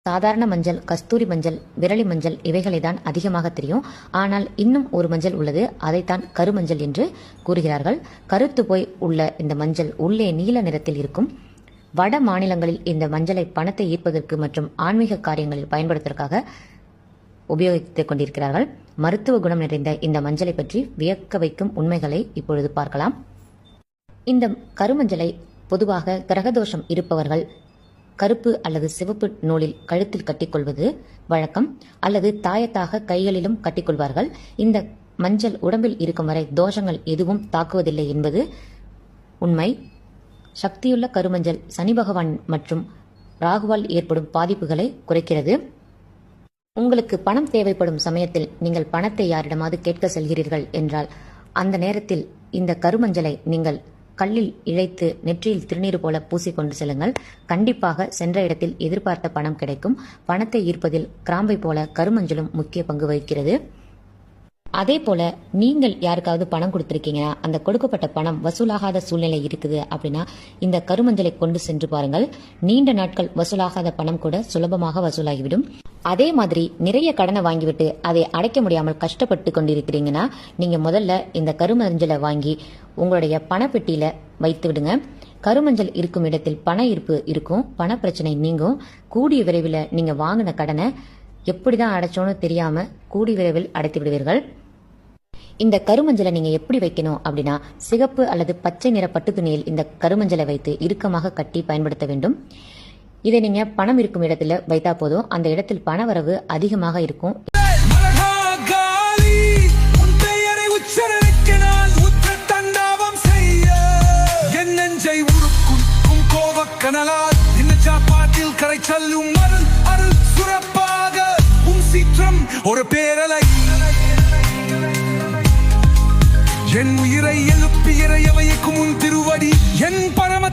சாதாரண மஞ்சள், கஸ்தூரி மஞ்சள், விரலி மஞ்சள் இவைகளை தான் அதிகமாக தெரியும். ஆனால் இன்னும் ஒரு மஞ்சள் உள்ளது, அதைத்தான் கருமஞ்சள் என்று கூறுகிறார்கள். கருத்து போய் உள்ள இந்த மஞ்சள் உள்ளே நீல நிறத்தில் இருக்கும். வட மாநிலங்களில் இந்த மஞ்சளை பணத்தை ஈர்ப்பதற்கு மற்றும் ஆன்மீக காரியங்களில் பயன்படுத்துவதற்காக உபயோகித்துக் கொண்டிருக்கிறார்கள். மருத்துவ குணம் நிறைந்த இந்த மஞ்சளை பற்றி வியக்க வைக்கும் உண்மைகளை இப்பொழுது பார்க்கலாம். இந்த கருமஞ்சளை பொதுவாக கிரகதோஷம் இருப்பவர்கள் கருப்பு அல்லது சிவப்பு நூலில் கழுத்தில் கட்டிக்கொள்வது வழக்கம், அல்லது தாயத்தாக கைகளிலும் கட்டிக்கொள்வார்கள். இந்த மஞ்சள் உடம்பில் இருக்கும் வரை தோஷங்கள் எதுவும் தாக்குவதில்லை என்பது உண்மை. சக்தியுள்ள கருமஞ்சள் சனி பகவான் மற்றும் ராகுவால் ஏற்படும் பாதிப்புகளை குறைக்கிறது. உங்களுக்கு பணம் தேவைப்படும் சமயத்தில் நீங்கள் பணத்தை யாரிடமாவது கேட்க செல்கிறீர்கள் என்றால் அந்த நேரத்தில் இந்த கருமஞ்சளை நீங்கள் கல்லில் இழைத்து நெற்றியில் திருநீர் போல பூசிக்கொண்டு செல்லுங்கள். கண்டிப்பாக சென்ற இடத்தில் எதிர்பார்த்த பணம் கிடைக்கும். பணத்தை ஈர்ப்பதில் கிராம்பை போல கருமஞ்சளும் முக்கிய பங்கு வகிக்கிறது. அதே போல நீங்கள் யாருக்காவது பணம் கொடுத்திருக்கீங்கன்னா அந்த கொடுக்கப்பட்ட பணம் வசூலாகாத சூழ்நிலை இருக்குது அப்படின்னா இந்த கருமஞ்சளை கொண்டு சென்று பாருங்கள். நீண்ட நாட்கள் வசூலாகாத பணம் கூட சுலபமாக வசூலாகிவிடும். அதே மாதிரி நிறைய கடனை வாங்கிவிட்டு அதை அடைக்க முடியாமல் கஷ்டப்பட்டு கொண்டிருக்கிறீங்கன்னா நீங்க முதல்ல இந்த கருமஞ்சளை வாங்கி உங்களுடைய பணப்பெட்டியில வைத்து விடுங்க. கருமஞ்சள் இருக்கும் இடத்தில் பண ஈர்ப்பு இருக்கும், பண பிரச்சனை நீங்கும். கூடிய விரைவில் நீங்க வாங்கின கடனை எப்படிதான் அடைச்சோன்னு தெரியாம கூடிய விரைவில் அடைத்து விடுவீர்கள். இந்த கருமஞ்சளை நீங்க எப்படி வைக்கணும் அப்படின்னா சிகப்பு அல்லது பச்சை நிற பட்டு துணியில் இந்த கருமஞ்சளை வைத்து இறுக்கமாக கட்டி பயன்படுத்த வேண்டும். இதை நீங்க பணம் இருக்கும் இடத்துல வைத்தா போதும், அந்த இடத்தில் பண வரவு அதிகமாக இருக்கும். ஒரு பேரலை என் உயிரை எழுப்பி இறைய வைக்கும் உன் திருவடி என் பரம